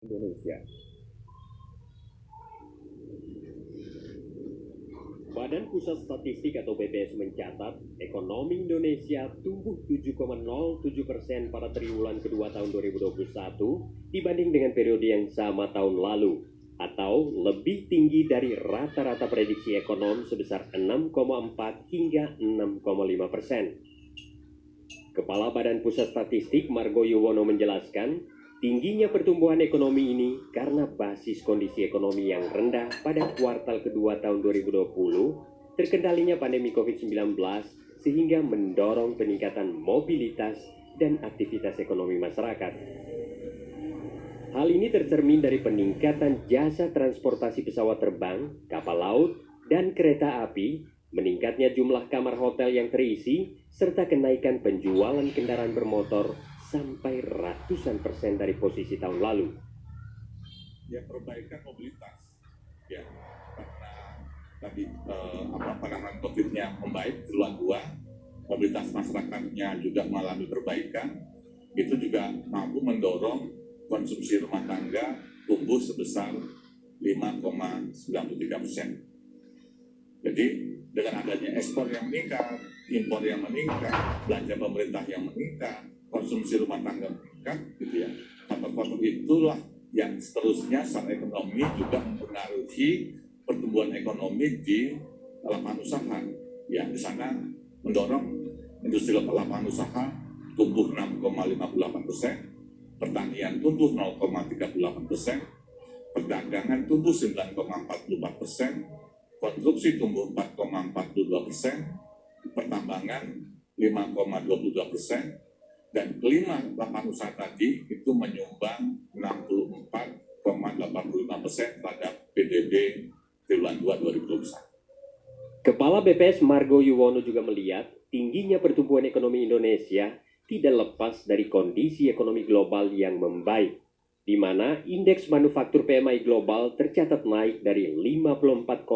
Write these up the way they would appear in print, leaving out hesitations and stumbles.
Indonesia. Badan Pusat Statistik atau BPS mencatat ekonomi Indonesia tumbuh 7,07% pada triwulan kedua tahun 2021 dibanding dengan periode yang sama tahun lalu, atau lebih tinggi dari rata-rata prediksi ekonom sebesar 6,4 hingga 6,5%. Kepala Badan Pusat Statistik Margo Yuwono menjelaskan, tingginya pertumbuhan ekonomi ini karena basis kondisi ekonomi yang rendah pada kuartal kedua tahun 2020, terkendalinya pandemi COVID-19, sehingga mendorong peningkatan mobilitas dan aktivitas ekonomi masyarakat. Hal ini tercermin dari peningkatan jasa transportasi pesawat terbang, kapal laut, dan kereta api, meningkatnya jumlah kamar hotel yang terisi, serta kenaikan penjualan kendaraan bermotor sampai ratusan persen dari posisi tahun lalu. Ya, perbaikan mobilitas. Ya, karena tadi penanganan COVID-nya membaik triwulan 2, mobilitas masyarakatnya juga mengalami perbaikan, itu juga mampu mendorong konsumsi rumah tangga tumbuh sebesar 5,93%. Jadi dengan adanya ekspor yang meningkat, impor yang meningkat, belanja pemerintah yang meningkat, konsumsi rumah tangga meningkat, gitu ya. Faktor-faktor itulah yang seterusnya secara ekonomi juga mempengaruhi pertumbuhan ekonomi di lapangan usaha. Ya, di sana mendorong industri lapangan usaha tumbuh 6,58%, pertanian tumbuh 0,38%, perdagangan tumbuh 9,44%, konstruksi tumbuh 4,42%, pertambangan 5,22%, dan kelima lapangan usaha tadi itu menyumbang 64,85% terhadap PDB triwulan 2 2021. Kepala BPS Margo Yuwono juga melihat tingginya pertumbuhan ekonomi Indonesia tidak lepas dari kondisi ekonomi global yang membaik, di mana indeks manufaktur PMI global tercatat naik dari 54,8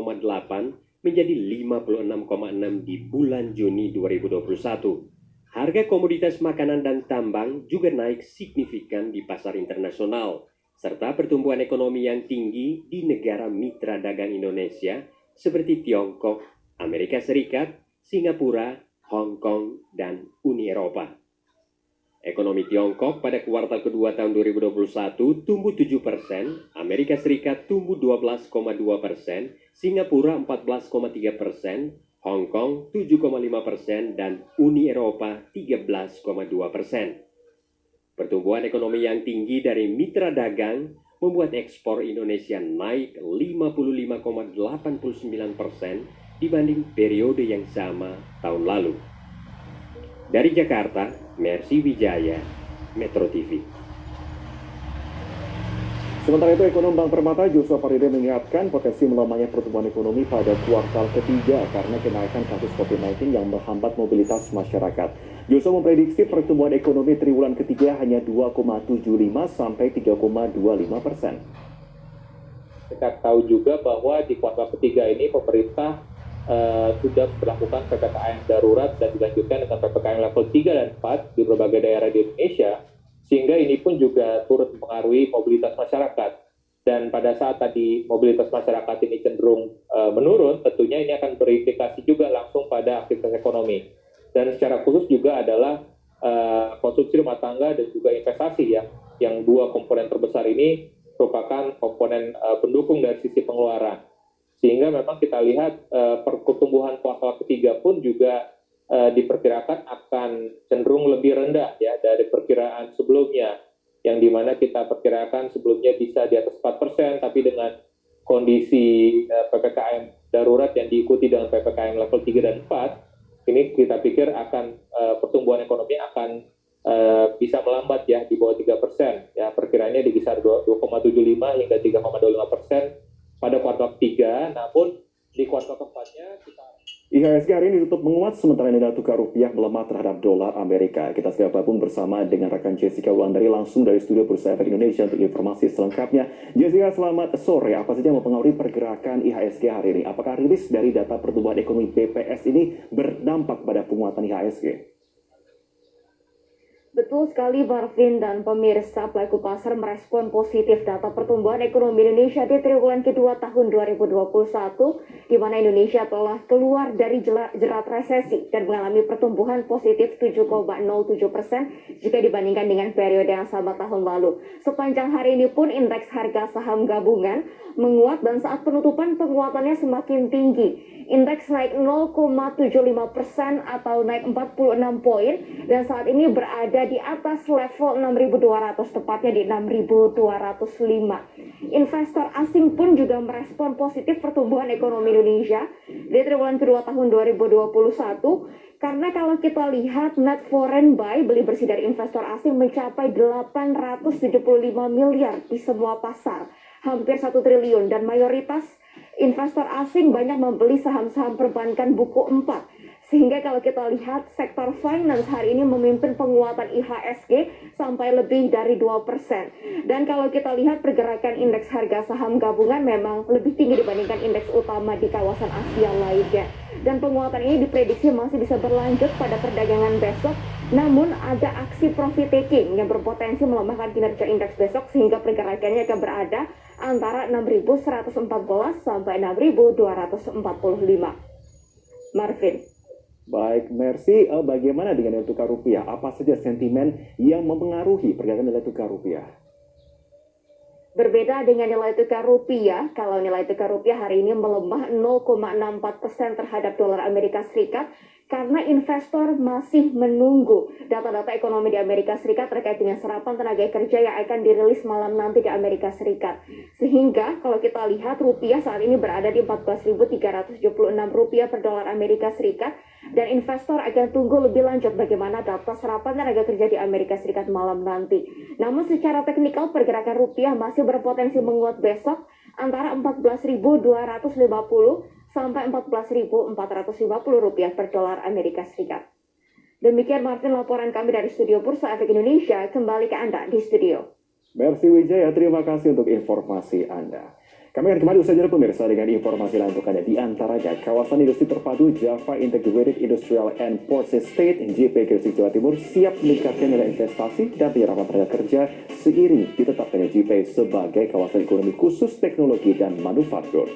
menjadi 56,6 di bulan Juni 2021. Harga komoditas makanan dan tambang juga naik signifikan di pasar internasional, serta pertumbuhan ekonomi yang tinggi di negara mitra dagang Indonesia seperti Tiongkok, Amerika Serikat, Singapura, Hong Kong, dan Uni Eropa. Ekonomi Tiongkok pada kuartal kedua tahun 2021 tumbuh 7%, Amerika Serikat tumbuh 12,2%, Singapura 14,3%, Hong Kong 7,5%, dan Uni Eropa 13,2%. Pertumbuhan ekonomi yang tinggi dari mitra dagang membuat ekspor Indonesia naik 55,89% dibanding periode yang sama tahun lalu. Dari Jakarta, Mercy Wijaya, Metro TV. Sementara itu, ekonom Bank Permata Joshua Pardede mengingatkan potensi melemahnya pertumbuhan ekonomi pada kuartal ketiga karena kenaikan kasus COVID-19 yang menghambat mobilitas masyarakat. Joshua memprediksi pertumbuhan ekonomi triwulan ketiga hanya 2,75 sampai 3,25%. Kita tahu juga bahwa di kuartal ketiga ini pemerintah sudah melakukan PPKM darurat dan dilanjutkan dengan PPKM level 3 dan 4 di berbagai daerah di Indonesia, sehingga ini pun juga turut mempengaruhi mobilitas masyarakat. Dan pada saat tadi mobilitas masyarakat ini cenderung menurun, tentunya ini akan berimplikasi juga langsung pada aktivitas ekonomi. Dan secara khusus juga adalah konsumsi rumah tangga dan juga investasi ya, yang dua komponen terbesar ini merupakan komponen pendukung dari sisi pengeluaran. Sehingga memang kita lihat pertumbuhan kuartal ketiga pun juga diperkirakan akan cenderung lebih rendah ya dari perkiraan sebelumnya, yang dimana kita perkirakan sebelumnya bisa di atas 4%, tapi dengan kondisi PPKM darurat yang diikuti dengan PPKM level 3 dan 4, ini kita pikir akan pertumbuhan ekonomi akan bisa melambat ya di bawah 3%, ya perkiraannya di kisaran 2,75 hingga 3,25% pada kuartal 3, namun di kuartal keempatnya kita... IHSG hari ini ditutup menguat sementara nilai tukar rupiah melemah terhadap dolar Amerika. Kita segera gabung bersama dengan rekan Jessica Wulandari langsung dari studio Bursa Efek Indonesia untuk informasi selengkapnya. Jessica, selamat sore. Apa saja yang mempengaruhi pergerakan IHSG hari ini? Apakah rilis dari data pertumbuhan ekonomi BPS ini berdampak pada penguatan IHSG? Betul sekali Marvin dan pemirsa, pelaku pasar merespon positif data pertumbuhan ekonomi Indonesia di triwulan kedua tahun 2021, di mana Indonesia telah keluar dari jerat resesi dan mengalami pertumbuhan positif 7,07% jika dibandingkan dengan periode yang sama tahun lalu. Sepanjang hari ini pun indeks harga saham gabungan menguat dan saat penutupan penguatannya semakin tinggi. Indeks naik 0,75% atau naik 46 poin dan saat ini berada di atas level 6.200, tepatnya di 6.205. Investor asing pun juga merespon positif pertumbuhan ekonomi Indonesia di triwulan kedua tahun 2021 karena kalau kita lihat net foreign buy, beli bersih dari investor asing mencapai 875 miliar di semua pasar, hampir 1 triliun, dan mayoritas investor asing banyak membeli saham-saham perbankan buku 4. Sehingga kalau kita lihat sektor finance hari ini memimpin penguatan IHSG sampai lebih dari 2%. Dan kalau kita lihat pergerakan indeks harga saham gabungan memang lebih tinggi dibandingkan indeks utama di kawasan Asia lainnya. Dan penguatan ini diprediksi masih bisa berlanjut pada perdagangan besok. Namun ada aksi profit taking yang berpotensi melemahkan kinerja indeks besok sehingga pergerakannya akan berada antara 6.114 sampai 6.245. Marvin. Baik, Mercy, bagaimana dengan nilai tukar rupiah? Apa saja sentimen yang mempengaruhi pergerakan nilai tukar rupiah? Berbeda dengan nilai tukar rupiah, kalau nilai tukar rupiah hari ini melemah 0,64% terhadap dolar Amerika Serikat karena investor masih menunggu data-data ekonomi di Amerika Serikat terkait dengan serapan tenaga kerja yang akan dirilis malam nanti di Amerika Serikat. Sehingga kalau kita lihat rupiah saat ini berada di 14.376 rupiah per dolar Amerika Serikat dan investor akan tunggu lebih lanjut bagaimana data serapan tenaga kerja di Amerika Serikat malam nanti. Namun secara teknikal pergerakan rupiah masih berpotensi menguat besok antara 14.250 sampai 14.450 rupiah per dolar Amerika Serikat. Demikian Martin laporan kami dari Studio Bursa Efek Indonesia. Kembali ke Anda di studio. Mercy Wijaya, terima kasih untuk informasi Anda. Kami akan kembali usai jeda pemirsa dengan informasi lain untuk Anda, di antaranya kawasan industri terpadu Java Integrated Industrial and Port Estate JP Gresik Jawa Timur siap meningkatkan nilai investasi dan penyerapan tenaga kerja seiring ditetapkannya JP sebagai kawasan ekonomi khusus teknologi dan manufaktur.